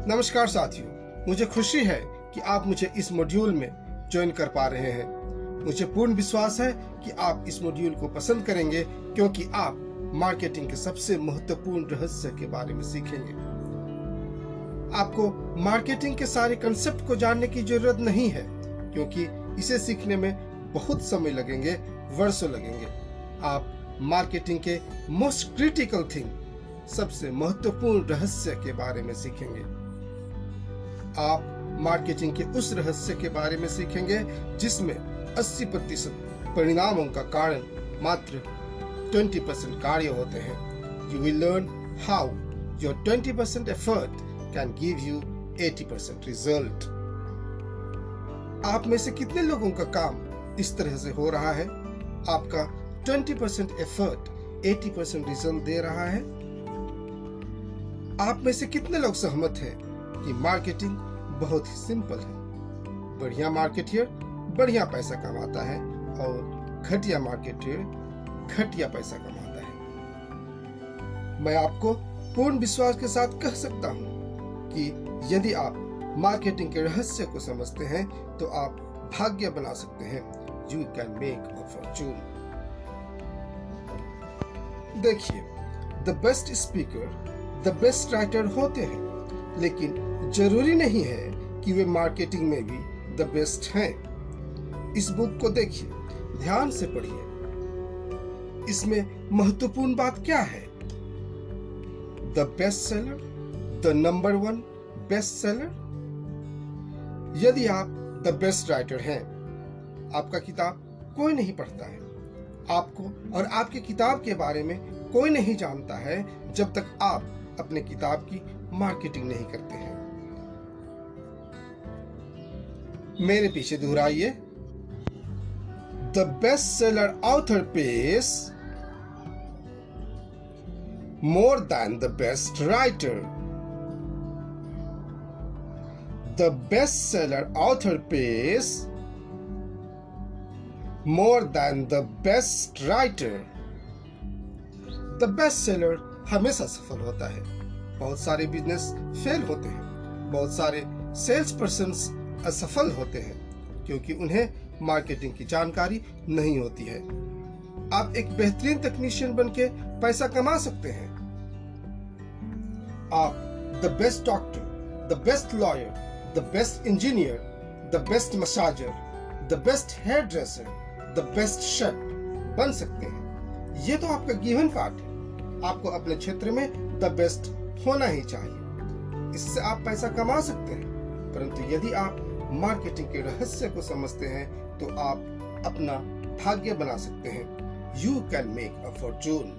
नमस्कार साथियों, मुझे खुशी है कि आप मुझे इस मॉड्यूल में ज्वाइन कर पा रहे हैं। मुझे पूर्ण विश्वास है कि आप इस मॉड्यूल को पसंद करेंगे क्योंकि आप मार्केटिंग के सबसे महत्वपूर्ण रहस्य के बारे में सीखेंगे। आपको मार्केटिंग के सारे कंसेप्ट को जानने की जरूरत नहीं है क्योंकि इसे सीखने में बहुत समय लगेंगे, वर्षों लगेंगे। आप मार्केटिंग के मोस्ट क्रिटिकल थिंग, सबसे महत्वपूर्ण रहस्य के बारे में सीखेंगे। आप मार्केटिंग के उस रहस्य के बारे में सीखेंगे जिसमें 80% परिणामों का कारण मात्र 20% कार्य होते हैं। You will learn how your 20% effort can give you 80% result. आप में से कितने लोगों का काम इस तरह से हो रहा है? आपका 20% एफर्ट 80% रिजल्ट दे रहा है। आप में से कितने लोग सहमत हैं कि मार्केटिंग बहुत ही सिंपल है? बढ़िया मार्केटियर बढ़िया पैसा कमाता है और घटिया मार्केटियर घटिया पैसा कमाता है। मैं आपको पूर्ण विश्वास के साथ कह सकता हूं कि यदि आप मार्केटिंग के रहस्य को समझते हैं तो आप भाग्य बना सकते हैं। You can make a fortune. देखिए, the best speaker the best writer होते हैं, लेकिन जरूरी नहीं है कि वे मार्केटिंग में भी द बेस्ट हैं। इस बुक को देखिए, ध्यान से पढ़िए। इसमें महत्वपूर्ण बात क्या है? The best seller, the number 1 best seller. यदि आप द बेस्ट राइटर हैं, आपका किताब कोई नहीं पढ़ता है। आपको और आपकी किताब के बारे में कोई नहीं जानता है जब तक आप अपने किताब की मार्केटिंग नहीं करते हैं। मेरे पीछे दोहराइए। The best seller author pays more than the best writer. The bestseller author pays more than the best writer. The bestseller हमेशा सफल होता है। बहुत सारे बिजनेस फेल होते हैं, बहुत सारे सेल्स पर्सन्स असफल होते हैं क्योंकि उन्हें मार्केटिंग की जानकारी नहीं होती है। आप एक बेहतरीन टेक्नीशियन बनके पैसा कमा सकते हैं। आप the best doctor, the best lawyer, the best engineer, the best massager, the best hairdresser, the best chef बन सकते हैं। ये तो आपका गिवन पार्ट है। आपको अपने क्षेत्र में द बेस्ट होना ही चाहिए। इससे आप पैसा कमा सकते हैं। परंतु यदि आप मार्केटिंग के रहस्य को समझते हैं तो आप अपना भाग्य बना सकते हैं। You can make a fortune.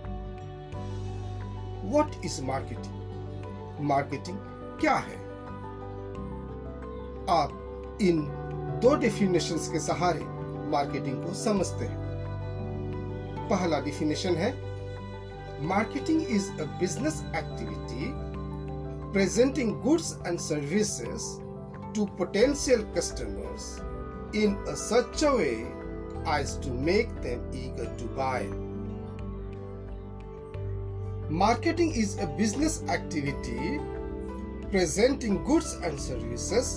What is marketing? Marketing क्या है? आप इन 2 डेफिनेशंस के सहारे मार्केटिंग को समझते हैं। पहला डेफिनेशन है, marketing is a business activity presenting goods and services to potential customers in a such a way as to make them eager to buy. Marketing is a business activity presenting goods and services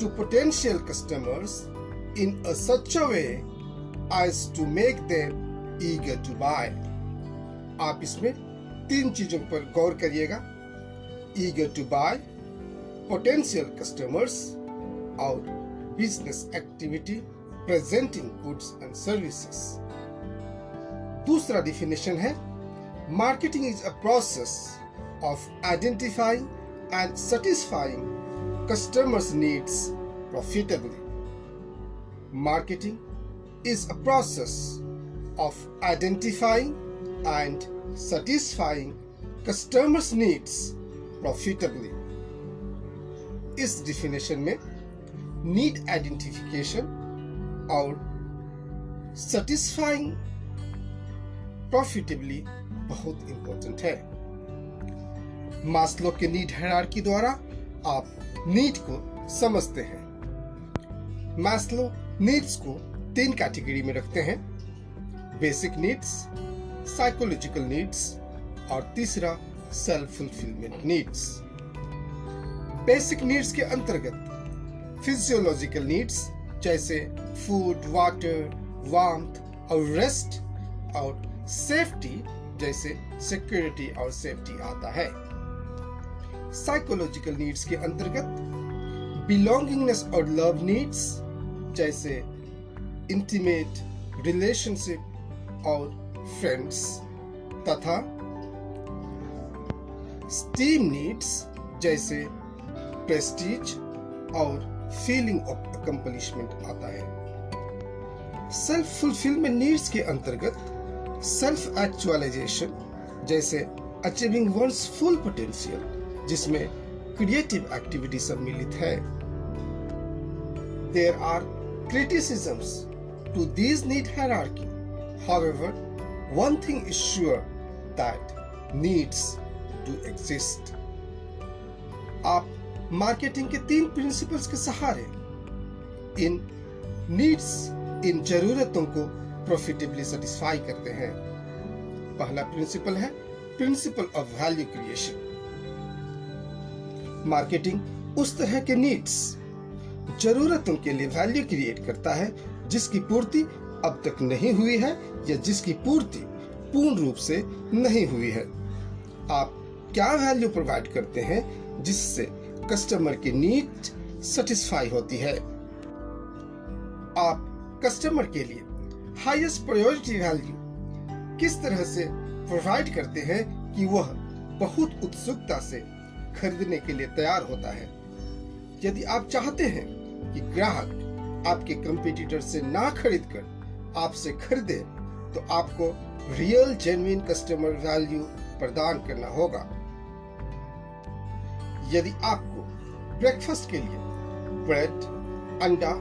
to potential customers in a such a way as to make them eager to buy. आप इसमें 3 चीजों पर गौर करिएगा: eager to buy, potential customers और business activity presenting goods and services. दूसरा definition है, marketing is a process of identifying and satisfying customers' needs profitably. Marketing is a process of identifying and satisfying customers' needs profitably. इस definition में need identification और satisfying profitably बहुत important है। Maslow के need hierarchy द्वारा आप need को समझते हैं। मास्लो नीड्स को 3 कैटेगरी में रखते हैं: बेसिक नीड्स, साइकोलॉजिकल नीड्स और तीसरा self fulfilment needs. Basic needs के अंतर्गत फिजियोलॉजिकल नीड्स जैसे फूड, वाटर, वार्मथ और रेस्ट, और सेफ्टी जैसे सिक्योरिटी और सेफ्टी आता है। साइकोलॉजिकल नीड्स के अंतर्गत बिलोंगिंगनेस और लव नीड्स जैसे इंटीमेट रिलेशनशिप और फ्रेंड्स, तथा स्टीम नीड्स जैसे प्रेस्टीज और फीलिंग ऑफ अकम्पलिशमेंट आता है। सेल्फ फुलफिलमेंट नीड्स के अंतर्गत सेल्फ एक्चुअलाइजेशन जैसे अचीविंग वंस फुल पोटेंशियल, जिसमें क्रिएटिव एक्टिविटी सम्मिलित है। There are criticisms to these need hierarchy. However, one thing is sure, that needs do exist. आप मार्केटिंग के 3 प्रिंसिपल्स के सहारे इन नीड्स, इन जरूरतों को प्रॉफिटेबली सेटिस्फाई करते हैं। पहला प्रिंसिपल है principle of value creation. Marketing उस तरह के नीड्स, जरूरतों के लिए वैल्यू क्रिएट करता है जिसकी पूर्ति अब तक नहीं हुई है या जिसकी पूर्ति पूर्ण रूप से नहीं हुई है। आप क्या वैल्यू प्रोवाइड करते हैं जिससे कस्टमर की नीड सेटिस्फाई होती है। आप कस्टमर के लिए हाईएस्ट प्रायोरिटी वैल्यू किस तरह से प्रोवाइड करते हैं कि वह बहुत उत्सुकता से खरीदने के लिए तैयार होता है। यदि आप चाहते हैं कि ग्राहक आपके कंपटीटर से ना खरीदकर आपसे खरीदे, तो आपको रियल जेन्युइन कस्टमर वैल्यू प्रदान करना होगा। यदि आपको ब्रेकफास्ट के लिए ब्रेड, अंडा,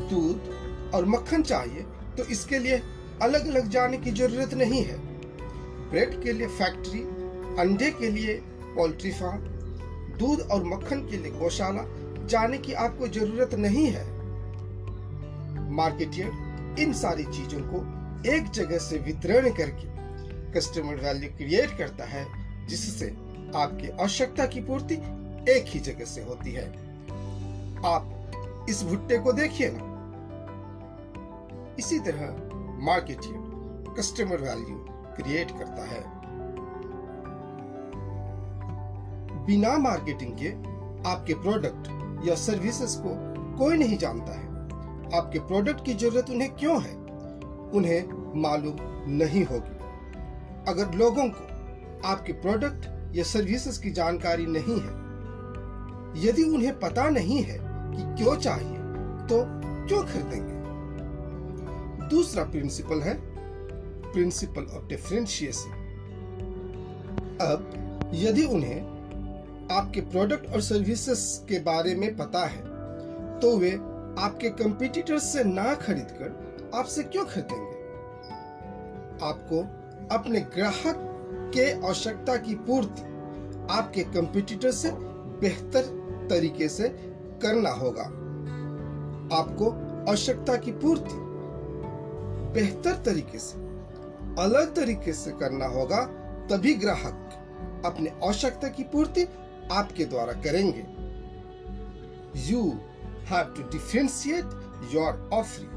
दूध और मक्खन चाहिए, तो इसके लिए अलग अलग जाने की जरूरत नहीं है। ब्रेड के लिए फैक्ट्री, अंडे के लिए पोल्ट्री फार्म, दूध और मक्खन के लिए गौशाला जाने की आपको जरूरत नहीं है। मार्केटियर इन सारी चीजों को एक जगह से वितरण करके कस्टमर वैल्यू क्रिएट करता है, जिससे आपकी आवश्यकता की पूर्ति एक ही जगह से होती है। आप इस भुट्टे को देखिए ना। इसी तरह मार्केटियर कस्टमर वैल्यू क्रिएट करता है। बिना मार्केटिंग के आपके प्रोडक्ट या सर्विसेज को कोई नहीं जानता है। आपके प्रोडक्ट की जरूरत उन्हें क्यों है, उन्हें मालूम नहीं होगी। अगर लोगों को आपके प्रोडक्ट या सर्विसेज की जानकारी नहीं है, यदि उन्हें पता नहीं है कि क्यों चाहिए, तो क्यों खरीदेंगे। दूसरा प्रिंसिपल है प्रिंसिपल ऑफ डिफरेंशिएशन। अब यदि उन्हें आपके प्रोडक्ट और सर्विसेज के बारे में पता है, तो वे आपके कंपटीटर्स से ना खरीदकर आपसे क्यों खरीदेंगे। आपको अपने ग्राहक के आवश्यकता की पूर्ति आपके कंपटीटर से बेहतर तरीके से करना होगा। आपको आवश्यकता की पूर्ति बेहतर तरीके से, अलग तरीके से करना होगा, तभी ग्राहक अपने आवश्यकता की पूर्ति आपके द्वारा करेंगे। You have to differentiate your offering.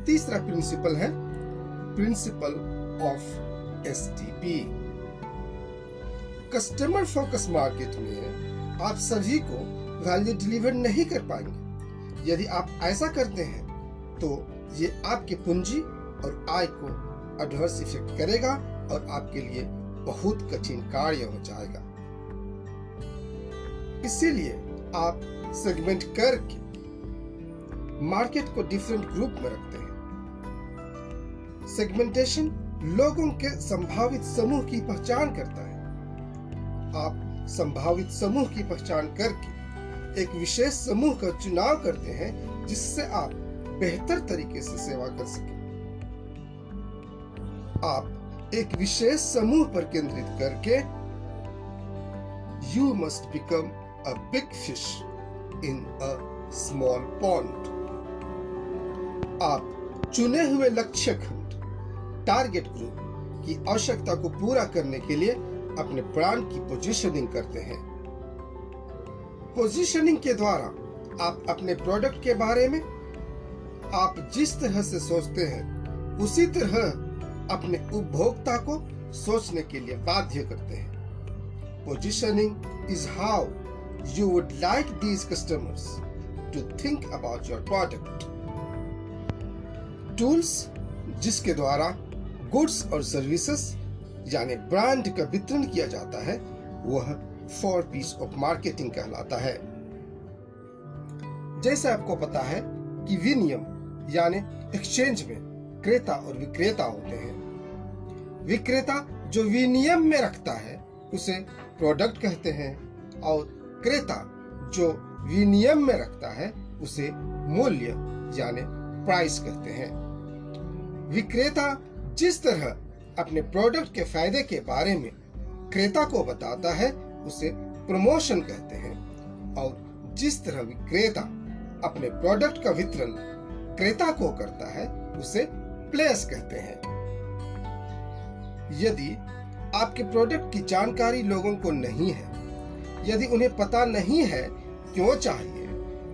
तीसरा प्रिंसिपल है principle of STP। Customer focus market में आप सभी को वैल्यू डिलीवर नहीं कर पाएंगे। यदि आप ऐसा करते हैं, तो ये आपके पूंजी और आय को एडवर्स इफेक्ट करेगा और आपके लिए बहुत कठिन कार्य हो जाएगा। इसीलिए आप सेगमेंट करके मार्केट को डिफरेंट ग्रुप में रखते हैं। सेगमेंटेशन लोगों के संभावित समूह की पहचान करता है। आप संभावित समूह की पहचान करके एक विशेष समूह का चुनाव करते हैं, जिससे आप बेहतर तरीके से सेवा कर सकें। आप एक विशेष समूह पर केंद्रित करके You must become a big fish in a small pond. आप चुने हुए लक्ष्य खंड, टारगेट ग्रुप की आवश्यकता को पूरा करने के लिए अपने ब्रांड की पोजीशनिंग करते हैं। पोजीशनिंग के द्वारा आप अपने प्रोडक्ट के बारे में आप जिस तरह से सोचते हैं उसी तरह अपने उपभोक्ता को सोचने के लिए बाध्य करते हैं। Positioning is how you would like these customers to think about your product. Tools जिसके द्वारा गुड्स और सर्विसेज यानी ब्रांड का वितरण किया जाता है वह 4 पीस ऑफ मार्केटिंग कहलाता है। जैसे आपको पता है कि विनिमय यानी एक्सचेंज में क्रेता और विक्रेता होते हैं। विक्रेता जो विनिमय में रखता है उसे प्रोडक्ट कहते हैं और क्रेता जो विनिमय में रखता है उसे मूल्य यानी प्राइस कहते हैं। विक्रेता जिस तरह अपने प्रोडक्ट के फायदे के बारे में क्रेता को बताता है उसे प्रमोशन कहते हैं और जिस तरह विक्रेता अपने प्रोडक्ट का वितरण क्रेता को करता है उसे प्लेस कहते हैं। यदि आपके प्रोडक्ट की जानकारी लोगों को नहीं है, यदि उन्हें पता नहीं है क्यों चाहिए,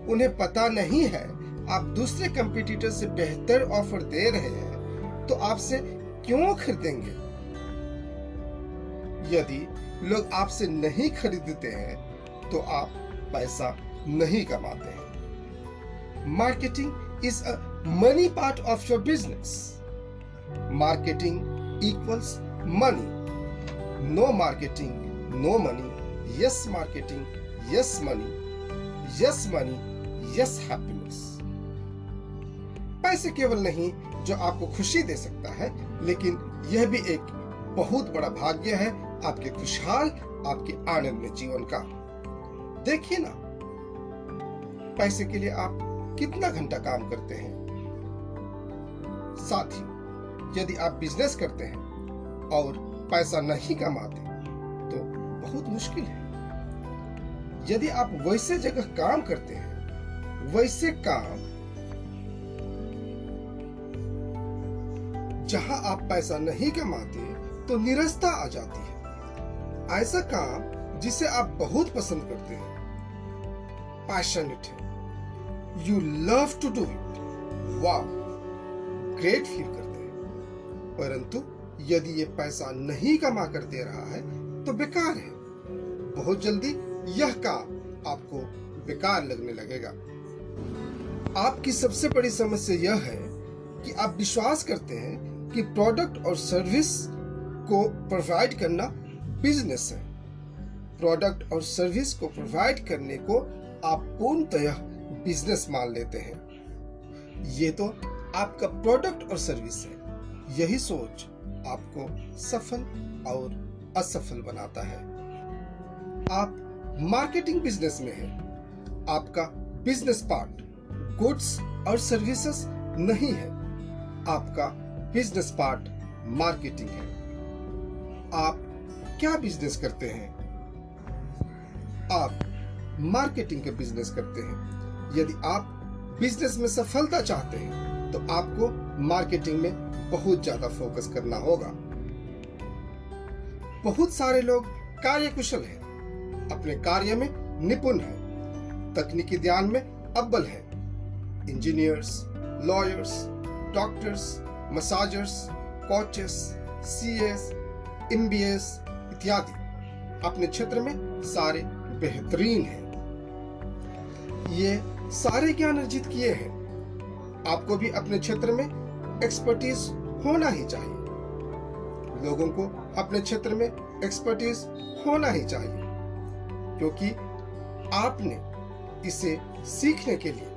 उन्हें पता नहीं है आप दूसरे कंपटीटर से बेहतर ऑफर दे रहे हैं, तो आपसे क्यों खरीदेंगे? यदि लोग आपसे नहीं खरीदते हैं तो आप पैसा नहीं कमाते हैं। Marketing is a money part of your business. Marketing equals money. No marketing no money. Yes marketing, yes money, yes money, yes happiness. पैसे केवल नहीं जो आपको खुशी दे सकता है, लेकिन यह भी एक बहुत बड़ा भाग्य है आपके खुशहाल, आपके आनंदमय जीवन का। देखिए ना, पैसे के लिए आप कितना घंटा काम करते हैं। साथ ही यदि आप बिजनेस करते हैं और पैसा नहीं कमाते तो बहुत मुश्किल है। यदि आप वैसे जगह काम करते हैं, वैसे काम जहां आप पैसा नहीं कमाते तो निराशा आ जाती है। ऐसा काम जिसे आप बहुत पसंद करते हैं, पैशनेट है, you love to do it, wow, great feel करते हैं, परंतु यदि ये पैसा नहीं कमा कर दे रहा है तो बेकार है। बहुत जल्दी यह काम आपको बेकार लगने लगेगा। आपकी सबसे बड़ी समस्या यह है कि आप विश्वास करते हैं कि प्रोडक्ट और सर्विस को प्रोवाइड करना बिजनेस है। प्रोडक्ट और सर्विस को प्रोवाइड करने को आप पूर्णतः बिजनेस मान लेते हैं। ये तो आपका प्रोडक्ट और सर्विस है। यही सोच आपको सफल और असफल बनाता है। आप मार्केटिंग बिजनेस में है। आपका बिजनेस पार्ट गुड्स और सर्विसेज नहीं है। आपका बिजनेस पार्ट मार्केटिंग है। आप क्या बिजनेस करते हैं? आप मार्केटिंग का बिजनेस करते हैं। यदि आप बिजनेस में सफलता चाहते हैं तो आपको मार्केटिंग में बहुत ज्यादा फोकस करना होगा। बहुत सारे लोग कार्यकुशल हैं, अपने कार्य में निपुण हैं, तकनीकी ज्ञान में अव्वल हैं। Engineers, lawyers, doctors, मसाजर्स, coaches, CS, MBS इत्यादि अपने क्षेत्र में सारे बेहतरीन हैं। ये सारे ज्ञान अर्जित किए हैं। आपको भी अपने क्षेत्र में एक्सपर्टीज होना ही चाहिए। लोगों को अपने क्षेत्र में एक्सपर्टीज होना ही चाहिए, क्योंकि आपने इसे सीखने के लिए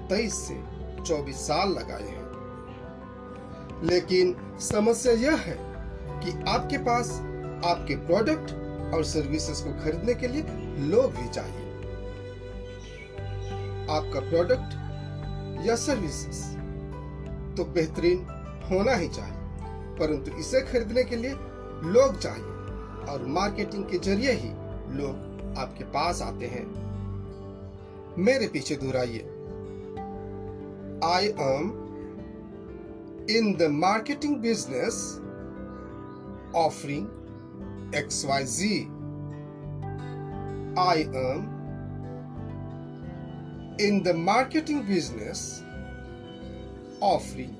23 से 24 साल लगाए हैं। लेकिन समस्या यह है कि आपके पास आपके प्रोडक्ट और सर्विसेज को खरीदने के लिए लोग भी चाहिए। आपका प्रोडक्ट या सर्विसेज तो बेहतरीन होना ही चाहिए, परंतु इसे खरीदने के लिए लोग चाहिए और मार्केटिंग के जरिए ही लोग आपके पास आते हैं। मेरे पीछे दोहराइए, I am in the marketing business offering XYZ. I am in the marketing business offering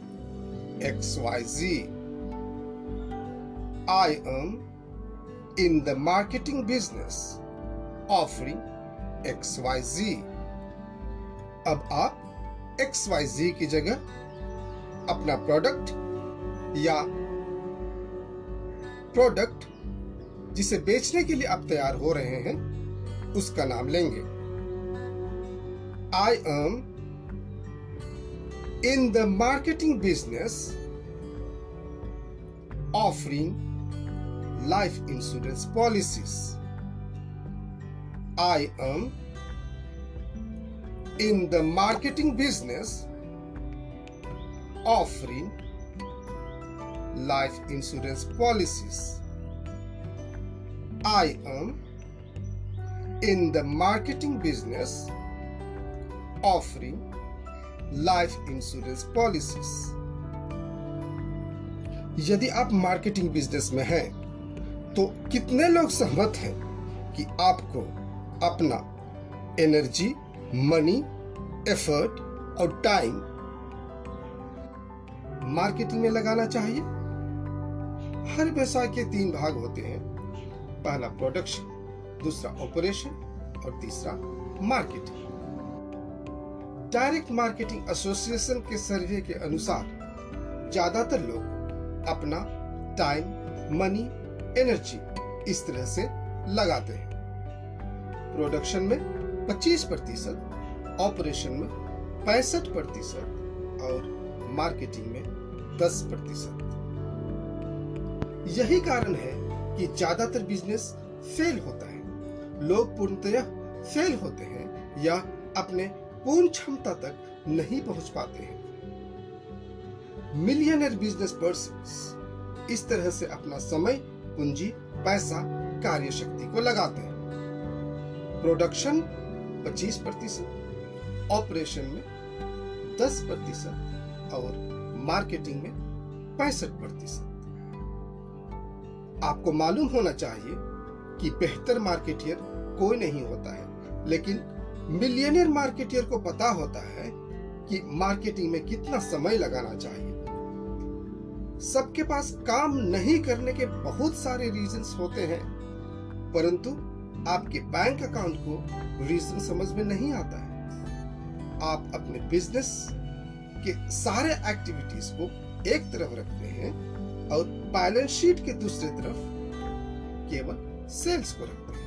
XYZ. I am in the marketing business offering XYZ. अब आप XYZ की जगह अपना प्रोडक्ट या प्रोडक्ट जिसे बेचने के लिए आप तैयार हो रहे हैं उसका नाम लेंगे। I am in the marketing business offering life insurance policies. I am in the marketing business offering life insurance policies. I am in the marketing business offering life insurance policies. यदि आप मार्केटिंग बिजनेस में हैं तो कितने लोग सहमत हैं कि आपको अपना एनर्जी, मनी, एफर्ट और टाइम मार्केटिंग में लगाना चाहिए? हर व्यवसाय के 3 भाग होते हैं। पहला प्रोडक्शन, दूसरा ऑपरेशन और तीसरा मार्केटिंग। डायरेक्ट मार्केटिंग एसोसिएशन के सर्वे के अनुसार ज्यादातर लोग अपना टाइम, मनी, एनर्जी इस तरह से लगाते हैं। प्रोडक्शन में 25%, ऑपरेशन में 65% और मार्केटिंग में 10%। यही कारण है कि ज्यादातर बिजनेस फेल होता है। लोग पूर्णतः फेल होते हैं या अपने पूर्ण क्षमता तक नहीं पहुंच पाते हैं। मिलियनर बिजनेस पर्सन्स इस तरह से अपना समय, पूंजी, पैसा, कार्य शक्ति को लगाते हैं। प्रोडक्शन 25%, ऑपरेशन में 10% और मार्केटिंग में 65%। आपको मालूम होना चाहिए कि बेहतर मार्केटियर कोई नहीं होता है, लेकिन मिलियनियर मार्केटियर को पता होता है कि मार्केटिंग में कितना समय लगाना चाहिए। सबके पास काम नहीं करने के बहुत सारे रीजंस होते हैं, परंतु आपके बैंक अकाउंट को रीजन समझ में नहीं आता है। आप अपने बिजनेस के सारे एक्टिविटीज को एक तरफ रखते हैं और बैलेंस शीट के दूसरी तरफ केवल सेल्स को रखते हैं,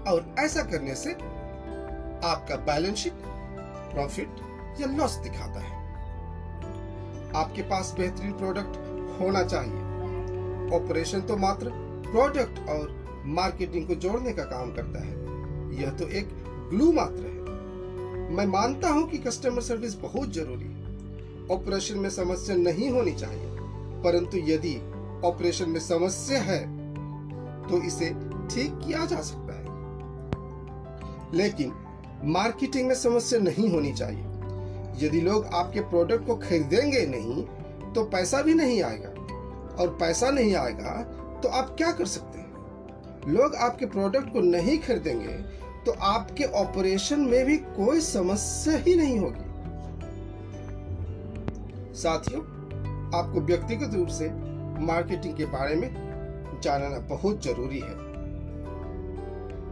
और ऐसा करने से आपका बैलेंस शीट प्रॉफिट या लॉस दिखाता है। आपके पास बेहतरीन प्रोडक्ट होना चाहिए। ऑपरेशन तो मात्र प्रोडक्ट और मार्केटिंग को जोड़ने का काम करता है। यह तो एक ग्लू मात्र है। मैं मानता हूं कि कस्टमर सर्विस बहुत जरूरी है। ऑपरेशन में समस्या नहीं होनी चाहिए, परंतु यदि ऑपरेशन में समस्या है तो इसे ठीक किया जा सकता है। लेकिन मार्केटिंग में समस्या नहीं होनी चाहिए। यदि लोग आपके प्रोडक्ट को खरीदेंगे नहीं तो पैसा भी नहीं आएगा, और पैसा नहीं आएगा तो आप क्या कर सकते हैं? लोग आपके प्रोडक्ट को नहीं खरीदेंगे तो आपके ऑपरेशन में भी कोई समस्या ही नहीं होगी। साथियों, आपको व्यक्तिगत रूप से मार्केटिंग के बारे में जानना बहुत जरूरी है।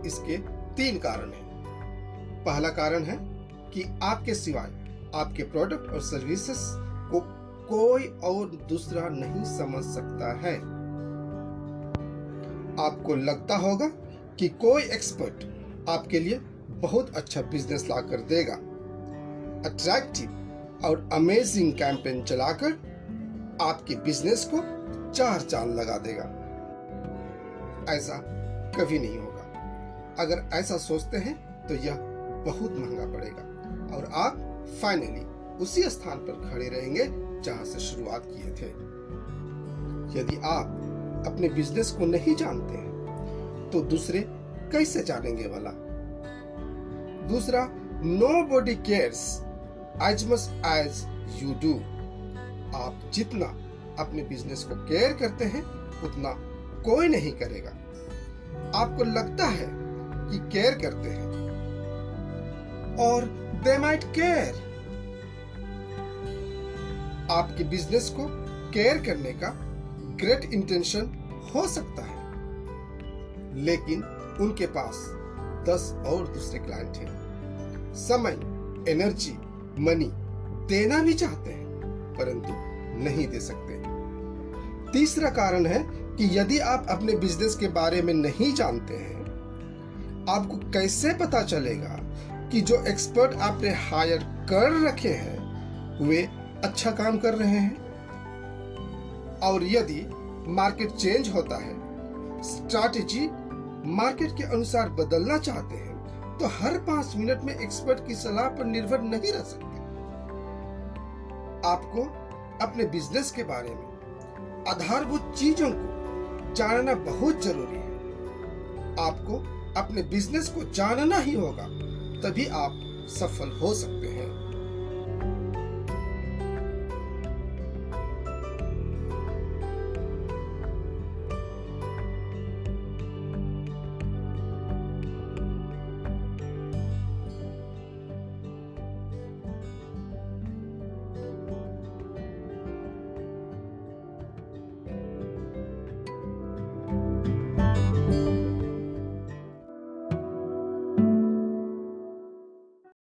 इसके 3 कारण हैं। पहला कारण है कि आपके सिवाय आपके प्रोडक्ट और सर्विसेज को कोई और दूसरा नहीं समझ सकता है। आपको लगता होगा कि कोई एक्सपर्ट आपके लिए बहुत अच्छा बिजनेस ला कर देगा। अट्रैक्टिव और अमेजिंग कैंपेन चलाकर आपके बिजनेस को 4 चांद लगा देगा। ऐसा कभी नहीं होगा। अगर ऐसा सोचते हैं तो यह बहुत महंगा पड़ेगा और आप फाइनली उसी स्थान पर खड़े रहेंगे जहां से शुरुआत किए थे। यदि आप अपने बिजनेस को नहीं जानते हैं तो दूसरे कैसे जानेंगे वाला? दूसरा, nobody cares as much as you do। आप जितना अपने बिजनेस को केयर करते हैं उतना कोई नहीं करेगा। आपको लगता है कि केयर करते हैं, और they might care। आपके बिजनेस को केयर करने का ग्रेट इंटेंशन हो सकता है, लेकिन उनके पास 10 और दूसरे क्लाइंट हैं। समय, एनर्जी, मनी देना भी चाहते हैं परंतु नहीं दे सकते। तीसरा कारण है कि यदि आप अपने बिजनेस के बारे में नहीं जानते हैं, आपको कैसे पता चलेगा कि जो एक्सपर्ट आपने हायर कर रखे हैं वे अच्छा काम कर रहे हैं? और यदि मार्केट चेंज होता है, स्ट्रैटेजी मार्केट के अनुसार बदलना चाहते हैं, तो हर 5 मिनट में एक्सपर्ट की सलाह पर निर्भर नहीं रह सकते। आपको अपने बिजनेस के बारे में आधारभूत चीजों को जानना बहुत जरूरी है। आपको अपने बिजनेस को जानना ही होगा, तभी आप सफल हो सकते हैं।